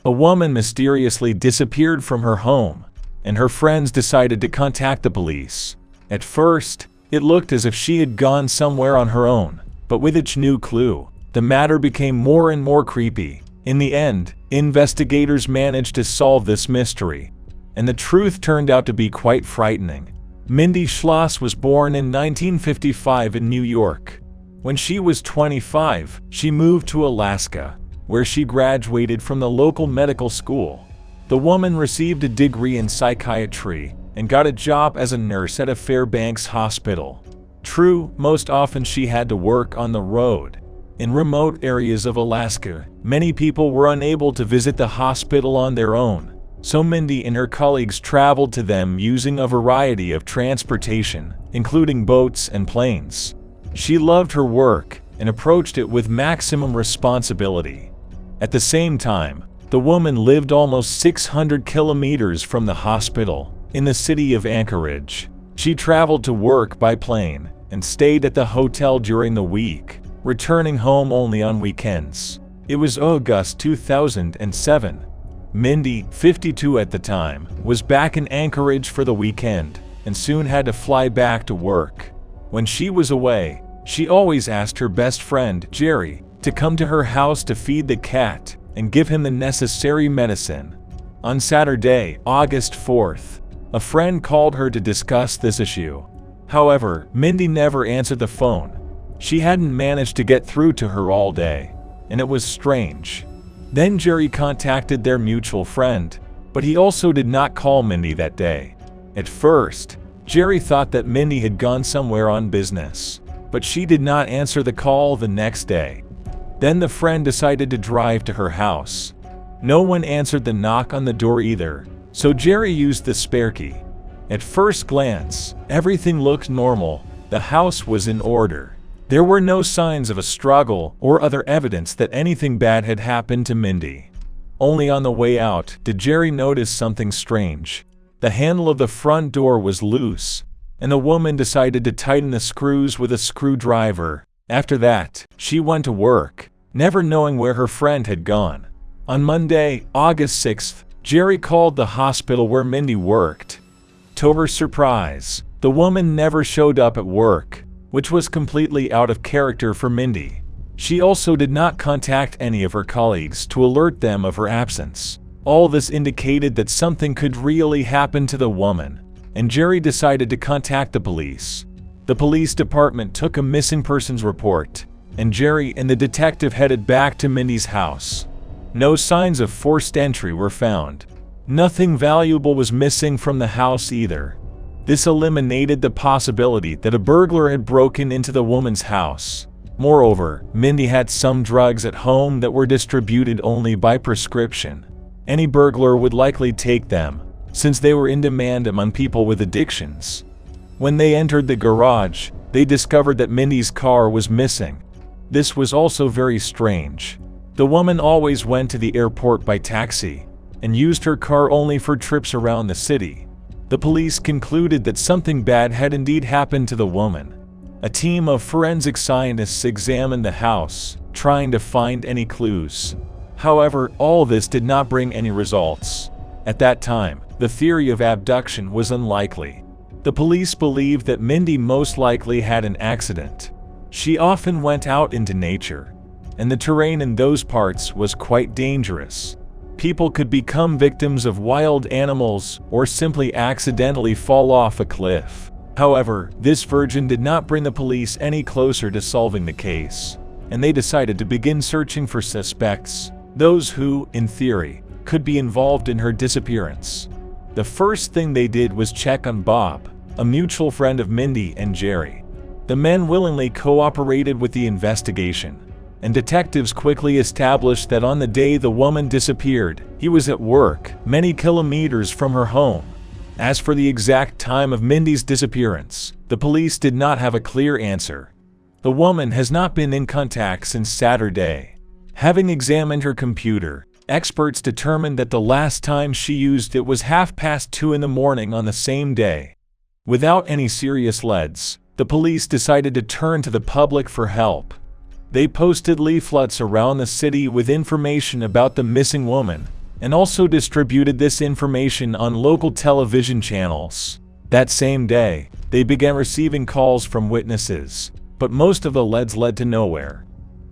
a woman mysteriously disappeared from her home, and her friends decided to contact the police. At first, it looked as if she had gone somewhere on her own, but with each new clue, the matter became more and more creepy. In the end, investigators managed to solve this mystery, and the truth turned out to be quite frightening. Mindy Schloss was born in 1955 in New York. When she was 25, she moved to Alaska, where she graduated from the local medical school. The woman received a degree in psychiatry and got a job as a nurse at a Fairbanks hospital. True, most often she had to work on the road. In remote areas of Alaska, many people were unable to visit the hospital on their own, so Mindy and her colleagues traveled to them using a variety of transportation, including boats and planes. She loved her work and approached it with maximum responsibility. At the same time, the woman lived almost 600 kilometers from the hospital, in the city of Anchorage. She traveled to work by plane and stayed at the hotel during the week, returning home only on weekends. It was August 2007. Mindy, 52 at the time, was back in Anchorage for the weekend and soon had to fly back to work. When she was away, she always asked her best friend, Jerry, to come to her house to feed the cat and give him the necessary medicine. On Saturday, August 4th, a friend called her to discuss this issue. However, Mindy never answered the phone. She hadn't managed to get through to her all day, and it was strange. Then Jerry contacted their mutual friend, but he also did not call Mindy that day. At first, Jerry thought that Mindy had gone somewhere on business, but she did not answer the call the next day. Then the friend decided to drive to her house. No one answered the knock on the door either, so Jerry used the spare key. At first glance, everything looked normal. The house was in order. There were no signs of a struggle or other evidence that anything bad had happened to Mindy. Only on the way out did Jerry notice something strange. The handle of the front door was loose, and the woman decided to tighten the screws with a screwdriver. After that, she went to work, never knowing where her friend had gone. On Monday, August 6th, Jerry called the hospital where Mindy worked. To her surprise, the woman never showed up at work, which was completely out of character for Mindy. She also did not contact any of her colleagues to alert them of her absence. All this indicated that something could really happen to the woman, and Jerry decided to contact the police. The police department took a missing persons report, and Jerry and the detective headed back to Mindy's house. No signs of forced entry were found. Nothing valuable was missing from the house either. This eliminated the possibility that a burglar had broken into the woman's house. Moreover, Mindy had some drugs at home that were distributed only by prescription. Any burglar would likely take them, since they were in demand among people with addictions. When they entered the garage, they discovered that Mindy's car was missing. This was also very strange. The woman always went to the airport by taxi, and used her car only for trips around the city. The police concluded that something bad had indeed happened to the woman. A team of forensic scientists examined the house, trying to find any clues. However, all this did not bring any results. At that time, the theory of abduction was unlikely. The police believed that Mindy most likely had an accident. She often went out into nature, and the terrain in those parts was quite dangerous. People could become victims of wild animals or simply accidentally fall off a cliff. However, this version did not bring the police any closer to solving the case, and they decided to begin searching for suspects, those who, in theory, could be involved in her disappearance. The first thing they did was check on Bob, a mutual friend of Mindy and Jerry. The men willingly cooperated with the investigation, and detectives quickly established that on the day the woman disappeared, he was at work, many kilometers from her home. As for the exact time of Mindy's disappearance, the police did not have a clear answer. The woman has not been in contact since Saturday. Having examined her computer, experts determined that the last time she used it was 2:30 in the morning on the same day. Without any serious leads, the police decided to turn to the public for help. They posted leaflets around the city with information about the missing woman, and also distributed this information on local television channels. That same day, they began receiving calls from witnesses, but most of the leads led to nowhere.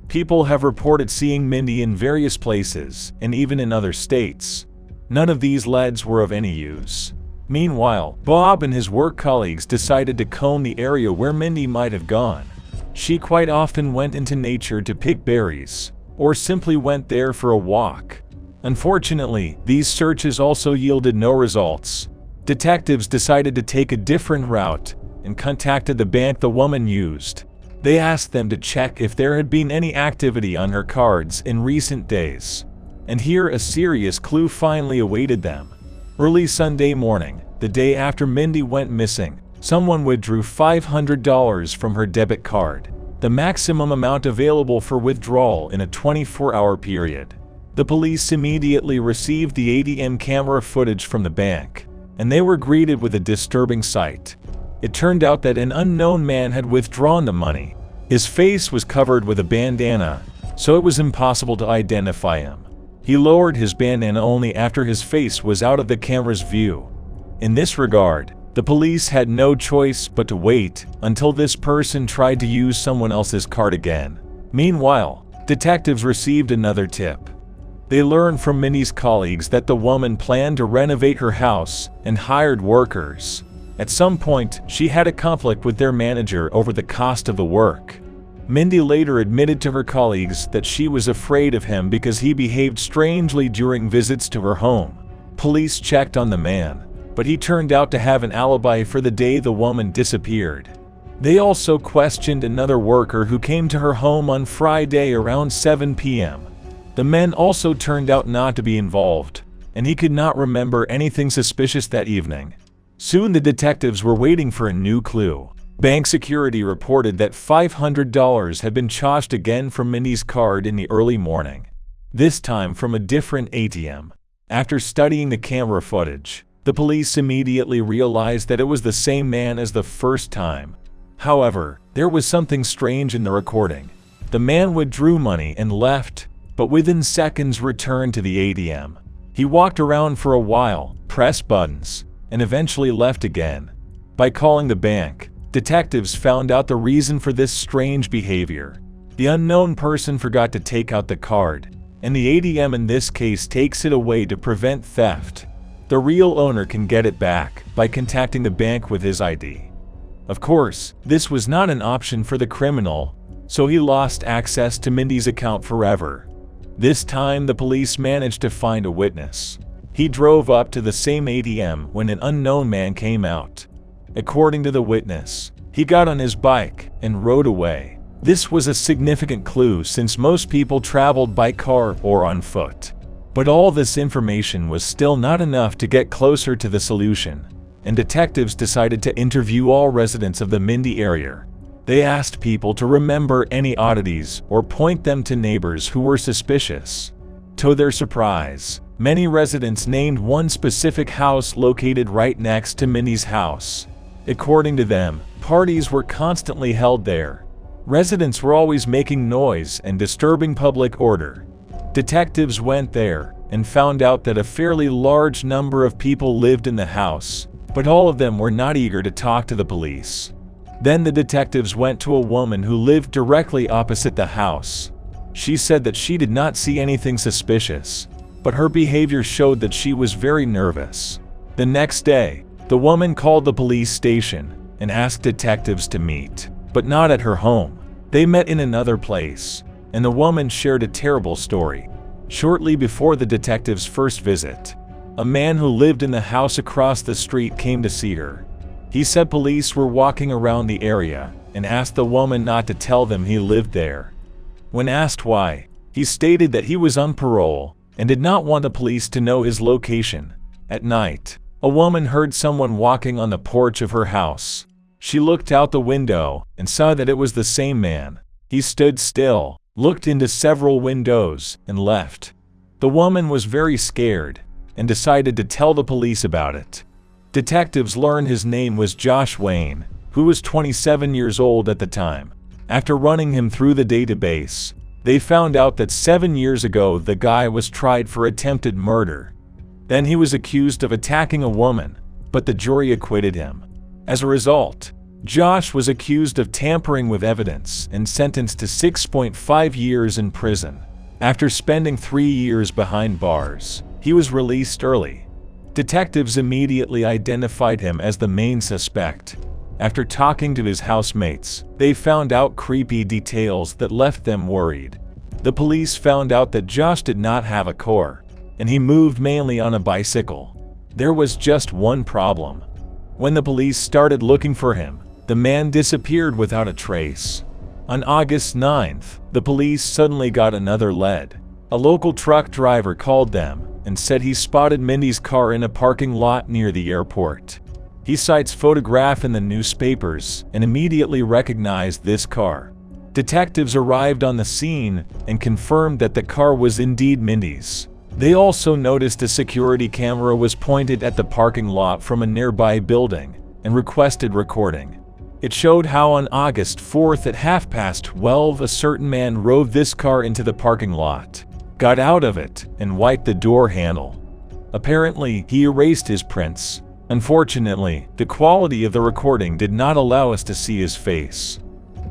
People have reported seeing Mindy in various places, and even in other states. None of these leads were of any use. Meanwhile, Bob and his work colleagues decided to comb the area where Mindy might have gone. She quite often went into nature to pick berries, or simply went there for a walk. Unfortunately, these searches also yielded no results. Detectives decided to take a different route and contacted the bank the woman used. They asked them to check if there had been any activity on her cards in recent days. And here a serious clue finally awaited them. Early Sunday morning, the day after Mindy went missing, someone withdrew $500 from her debit card, the maximum amount available for withdrawal in a 24-hour period. The police immediately received the ATM camera footage from the bank, and they were greeted with a disturbing sight. It turned out that an unknown man had withdrawn the money. His face was covered with a bandana, so it was impossible to identify him. He lowered his bandana only after his face was out of the camera's view. In this regard, the police had no choice but to wait until this person tried to use someone else's card again. Meanwhile, detectives received another tip. They learned from Mindy's colleagues that the woman planned to renovate her house and hired workers. At some point, she had a conflict with their manager over the cost of the work. Mindy later admitted to her colleagues that she was afraid of him because he behaved strangely during visits to her home. Police checked on the man, but he turned out to have an alibi for the day the woman disappeared. They also questioned another worker who came to her home on Friday around 7 p.m. The man also turned out not to be involved, and he could not remember anything suspicious that evening. Soon the detectives were waiting for a new clue. Bank security reported that $500 had been charged again from Mindy's card in the early morning, this time from a different ATM. After studying the camera footage, the police immediately realized that it was the same man as the first time. However, there was something strange in the recording. The man withdrew money and left, but within seconds returned to the ATM. He walked around for a while, pressed buttons, and eventually left again. By calling the bank, detectives found out the reason for this strange behavior. The unknown person forgot to take out the card, and the ATM in this case takes it away to prevent theft. The real owner can get it back by contacting the bank with his ID. Of course, this was not an option for the criminal, so he lost access to Mindy's account forever. This time the police managed to find a witness. He drove up to the same ATM when an unknown man came out. According to the witness, he got on his bike and rode away. This was a significant clue since most people traveled by car or on foot. But all this information was still not enough to get closer to the solution, and detectives decided to interview all residents of the Mindy area. They asked people to remember any oddities or point them to neighbors who were suspicious. To their surprise, many residents named one specific house located right next to Mindy's house. According to them, parties were constantly held there. Residents were always making noise and disturbing public order. Detectives went there and found out that a fairly large number of people lived in the house, but all of them were not eager to talk to the police. Then the detectives went to a woman who lived directly opposite the house. She said that she did not see anything suspicious, but her behavior showed that she was very nervous. The next day, the woman called the police station and asked detectives to meet, but not at her home. They met in another place, and the woman shared a terrible story. Shortly before the detectives' first visit, a man who lived in the house across the street came to see her. He said police were walking around the area and asked the woman not to tell them he lived there. When asked why, he stated that he was on parole and did not want the police to know his location. At night, a woman heard someone walking on the porch of her house. She looked out the window and saw that it was the same man. He stood still, looked into several windows, and left. The woman was very scared and decided to tell the police about it. Detectives learned his name was Josh Wayne, who was 27 years old at the time. After running him through the database, They found out that 7 years ago the guy was tried for attempted murder. Then he was accused of attacking a woman, but the jury acquitted him. As a result, Josh was accused of tampering with evidence and sentenced to 6.5 years in prison. After spending 3 years behind bars, he was released early. Detectives immediately identified him as the main suspect. After talking to his housemates, they found out creepy details that left them worried. The police found out that Josh did not have a car, and he moved mainly on a bicycle. There was just one problem. When the police started looking for him, the man disappeared without a trace. On August 9th, the police suddenly got another lead. A local truck driver called them and said he spotted Mindy's car in a parking lot near the airport. He cites photograph in the newspapers and immediately recognized this car. Detectives arrived on the scene and confirmed that the car was indeed Mindy's. They also noticed a security camera was pointed at the parking lot from a nearby building and requested recording. It showed how on August 4th at 12:30 a certain man drove this car into the parking lot, got out of it, and wiped the door handle. Apparently, he erased his prints. Unfortunately, the quality of the recording did not allow us to see his face.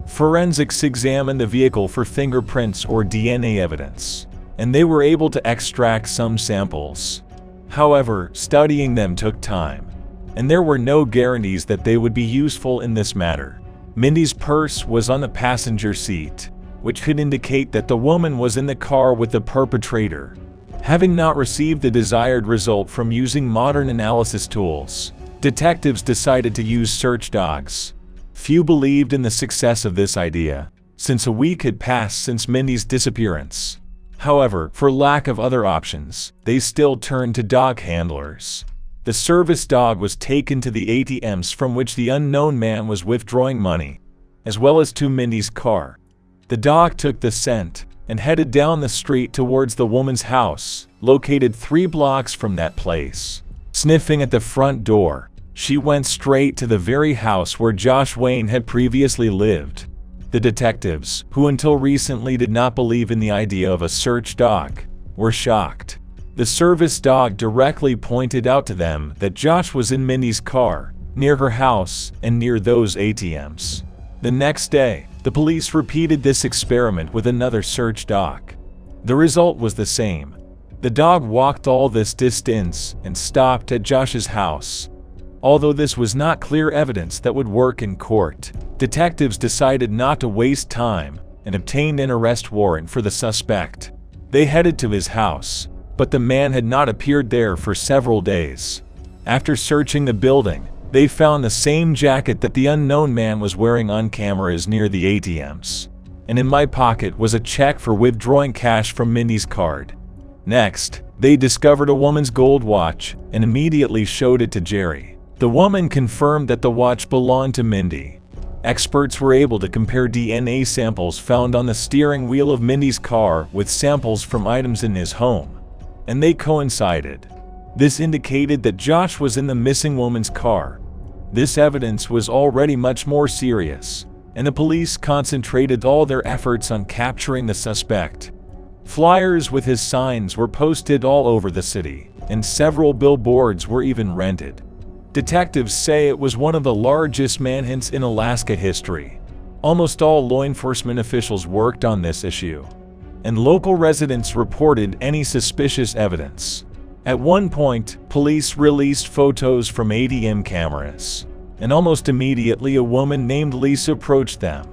Forensics examined the vehicle for fingerprints or DNA evidence, and they were able to extract some samples. However, studying them took time, and there were no guarantees that they would be useful in this matter. Mindy's purse was on the passenger seat, which could indicate that the woman was in the car with the perpetrator. Having not received the desired result from using modern analysis tools, detectives decided to use search dogs. Few believed in the success of this idea, since a week had passed since Mindy's disappearance. However, for lack of other options, they still turned to dog handlers. The service dog was taken to the ATMs from which the unknown man was withdrawing money, as well as to Mindy's car. The dog took the scent and headed down the street towards the woman's house, located 3 blocks from that place. Sniffing at the front door, she went straight to the very house where Josh Wayne had previously lived. The detectives, who until recently did not believe in the idea of a search dog, were shocked. The service dog directly pointed out to them that Josh was in Mindy's car, near her house, and near those ATMs. The next day, the police repeated this experiment with another search dog. The result was the same. The dog walked all this distance and stopped at Josh's house. Although this was not clear evidence that would work in court, detectives decided not to waste time and obtained an arrest warrant for the suspect. They headed to his house, but the man had not appeared there for several days. After searching the building, they found the same jacket that the unknown man was wearing on cameras near the ATMs. And in my pocket was a check for withdrawing cash from Mindy's card. Next, they discovered a woman's gold watch and immediately showed it to Jerry. The woman confirmed that the watch belonged to Mindy. Experts were able to compare DNA samples found on the steering wheel of Mindy's car with samples from items in his home, and they coincided. This indicated that Josh was in the missing woman's car. This evidence was already much more serious, and the police concentrated all their efforts on capturing the suspect. Flyers with his signs were posted all over the city, and several billboards were even rented. Detectives say it was one of the largest manhunts in Alaska history. Almost all law enforcement officials worked on this issue, and local residents reported any suspicious evidence. At one point, police released photos from ATM cameras, and almost immediately a woman named Lisa approached them.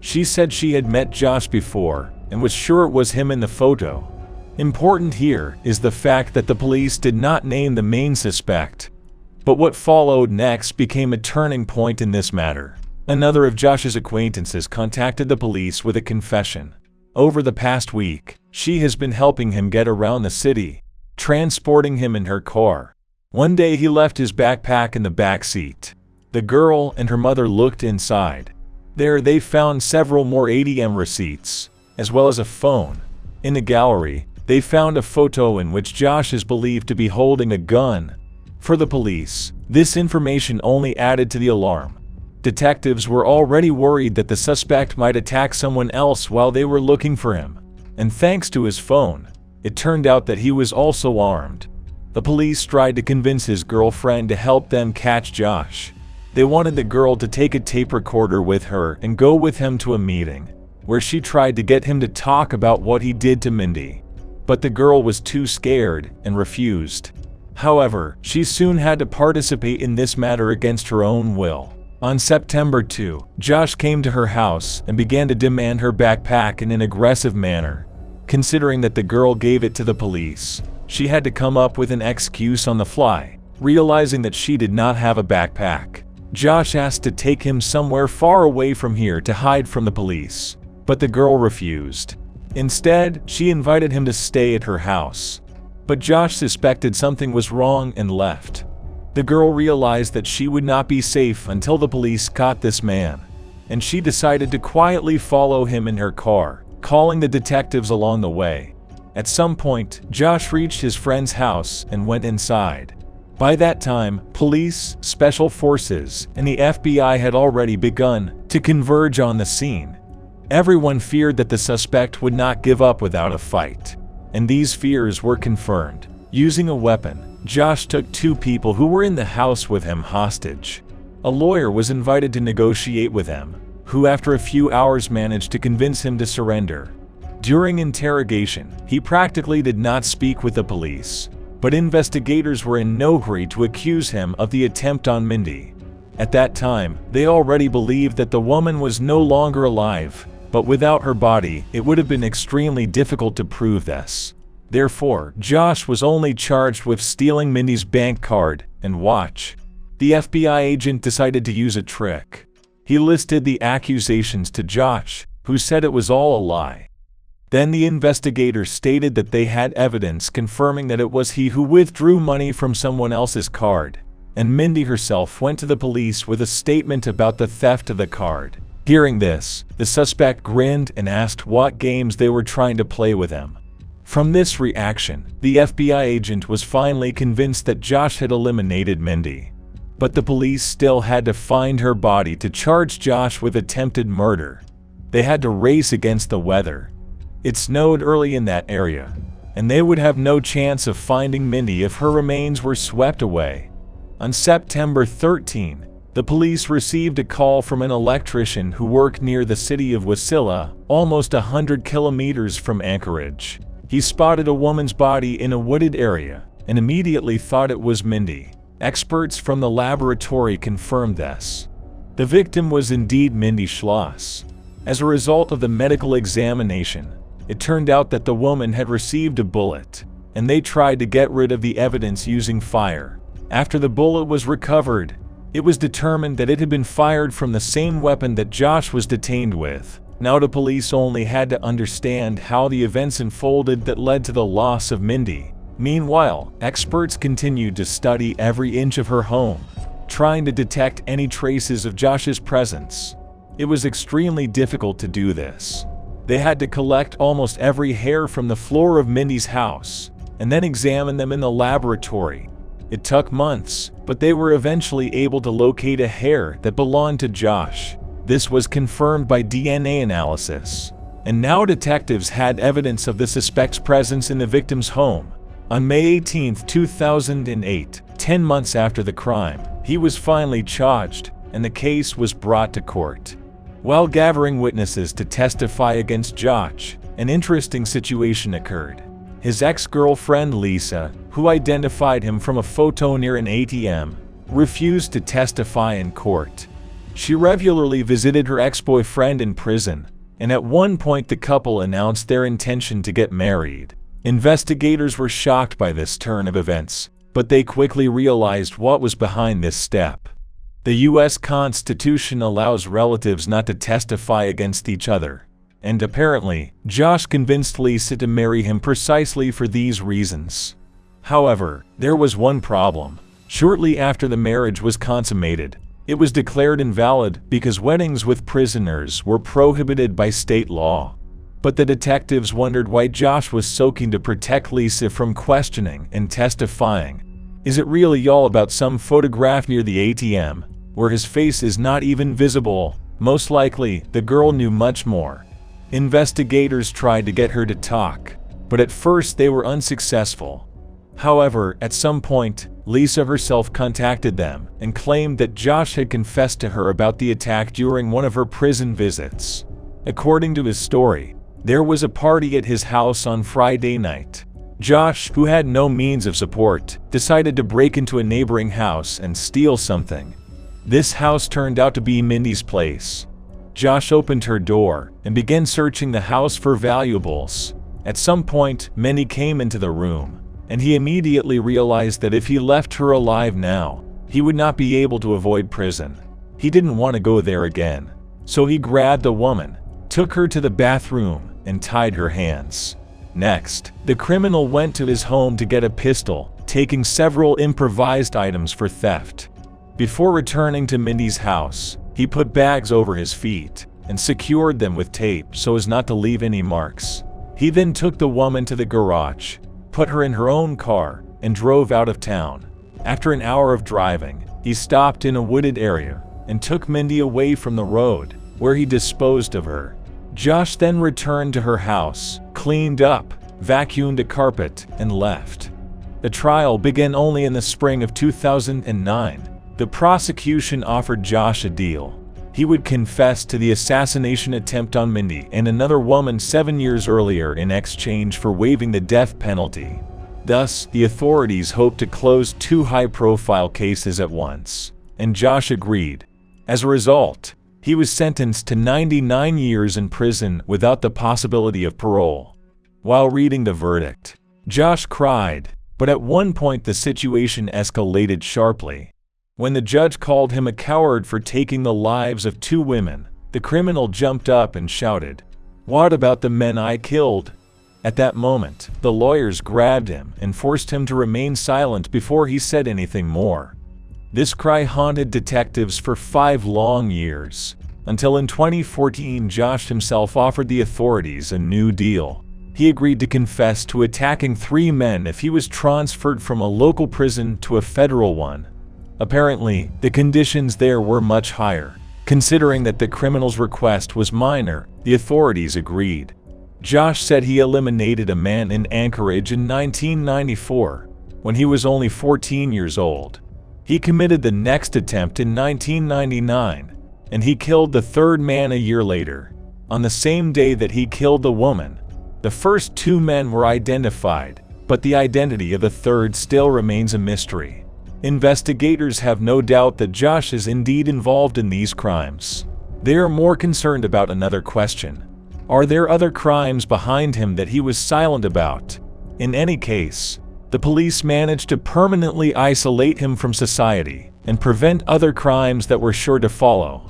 She said she had met Josh before and was sure it was him in the photo. Important here is the fact that the police did not name the main suspect, but what followed next became a turning point in this matter. Another of Josh's acquaintances contacted the police with a confession. Over the past week, she has been helping him get around the city, transporting him in her car. One day he left his backpack in the back seat. The girl and her mother looked inside. There they found several more ATM receipts, as well as a phone. In the gallery, they found a photo in which Josh is believed to be holding a gun. For the police, this information only added to the alarm. Detectives were already worried that the suspect might attack someone else while they were looking for him, and thanks to his phone, it turned out that he was also armed. The police tried to convince his girlfriend to help them catch Josh. They wanted the girl to take a tape recorder with her and go with him to a meeting, where she tried to get him to talk about what he did to Mindy. But the girl was too scared and refused. However, she soon had to participate in this matter against her own will. On September 2, Josh came to her house and began to demand her backpack in an aggressive manner. Considering that the girl gave it to the police, she had to come up with an excuse on the fly. Realizing that she did not have a backpack, Josh asked to take him somewhere far away from here to hide from the police, but the girl refused. Instead, she invited him to stay at her house. But Josh suspected something was wrong and left. The girl realized that she would not be safe until the police caught this man, and she decided to quietly follow him in her car, calling the detectives along the way. At some point, Josh reached his friend's house and went inside. By that time, police, special forces, and the FBI had already begun to converge on the scene. Everyone feared that the suspect would not give up without a fight, and these fears were confirmed. Using a weapon, Josh took 2 people who were in the house with him hostage. A lawyer was invited to negotiate with him, who after a few hours managed to convince him to surrender. During interrogation, he practically did not speak with the police, but investigators were in no hurry to accuse him of the attempt on Mindy. At that time, they already believed that the woman was no longer alive, but without her body, it would have been extremely difficult to prove this. Therefore, Josh was only charged with stealing Mindy's bank card and watch. The FBI agent decided to use a trick. He listed the accusations to Josh, who said it was all a lie. Then the investigators stated that they had evidence confirming that it was he who withdrew money from someone else's card, and Mindy herself went to the police with a statement about the theft of the card. Hearing this, the suspect grinned and asked what games they were trying to play with him. From this reaction, the FBI agent was finally convinced that Josh had eliminated Mindy. But the police still had to find her body to charge Josh with attempted murder. They had to race against the weather. It snowed early in that area, and they would have no chance of finding Mindy if her remains were swept away. On September 13, the police received a call from an electrician who worked near the city of Wasilla, almost 100 kilometers from Anchorage. He spotted a woman's body in a wooded area and immediately thought it was Mindy. Experts from the laboratory confirmed this. The victim was indeed Mindy Schloss. As a result of the medical examination, it turned out that the woman had received a bullet, and they tried to get rid of the evidence using fire. After the bullet was recovered, it was determined that it had been fired from the same weapon that Josh was detained with. Now the police only had to understand how the events unfolded that led to the loss of Mindy. Meanwhile, experts continued to study every inch of her home, trying to detect any traces of Josh's presence. It was extremely difficult to do this. They had to collect almost every hair from the floor of Mindy's house, and then examine them in the laboratory. It took months, but they were eventually able to locate a hair that belonged to Josh. This was confirmed by DNA analysis, and now detectives had evidence of the suspect's presence in the victim's home. On May 18, 2008, 10 months after the crime, he was finally charged, and the case was brought to court. While gathering witnesses to testify against Josh, an interesting situation occurred. His ex-girlfriend Lisa, who identified him from a photo near an ATM, refused to testify in court. She regularly visited her ex-boyfriend in prison, and at one point the couple announced their intention to get married. Investigators were shocked by this turn of events, but they quickly realized what was behind this step. The U.S. Constitution allows relatives not to testify against each other, and apparently, Josh convinced Lisa to marry him precisely for these reasons. However, there was one problem. Shortly after the marriage was consummated, it was declared invalid because weddings with prisoners were prohibited by state law. But the detectives wondered why Josh was so keen to protect Lisa from questioning and testifying. Is it really all about some photograph near the ATM, where his face is not even visible. Most likely, the girl knew much more. Investigators tried to get her to talk, but at first they were unsuccessful. However, at some point, Lisa herself contacted them and claimed that Josh had confessed to her about the attack during one of her prison visits. According to his story, there was a party at his house on Friday night. Josh, who had no means of support, decided to break into a neighboring house and steal something. This house turned out to be Mindy's place. Josh opened her door and began searching the house for valuables. At some point, Mindy came into the room, and he immediately realized that if he left her alive now, he would not be able to avoid prison. He didn't want to go there again, so he grabbed the woman, took her to the bathroom, and tied her hands. Next, the criminal went to his home to get a pistol, taking several improvised items for theft. Before returning to Mindy's house, he put bags over his feet and secured them with tape so as not to leave any marks. He then took the woman to the garage, put her in her own car, and drove out of town. After an hour of driving, he stopped in a wooded area and took Mindy away from the road, where he disposed of her. Josh then returned to her house, cleaned up, vacuumed a carpet, and left. The trial began only in the spring of 2009. The prosecution offered Josh a deal. He would confess to the assassination attempt on Mindy and another woman 7 years earlier in exchange for waiving the death penalty. Thus, the authorities hoped to close 2 high-profile cases at once, and Josh agreed. As a result, he was sentenced to 99 years in prison without the possibility of parole. While reading the verdict, Josh cried, but at one point the situation escalated sharply. When the judge called him a coward for taking the lives of 2 women, the criminal jumped up and shouted, "What about the men I killed?" At that moment, the lawyers grabbed him and forced him to remain silent before he said anything more. This cry haunted detectives for 5 long years, until in 2014 Josh himself offered the authorities a new deal. He agreed to confess to attacking 3 men if he was transferred from a local prison to a federal one. Apparently, the conditions there were much higher. Considering that the criminal's request was minor, the authorities agreed. Josh said he eliminated a man in Anchorage in 1994, when he was only 14 years old. He committed the next attempt in 1999, and he killed the 3rd man a year later. On the same day that he killed the woman, the first 2 men were identified, but the identity of the 3rd still remains a mystery. Investigators have no doubt that Josh is indeed involved in these crimes. They are more concerned about another question. Are there other crimes behind him that he was silent about? In any case, the police managed to permanently isolate him from society and prevent other crimes that were sure to follow.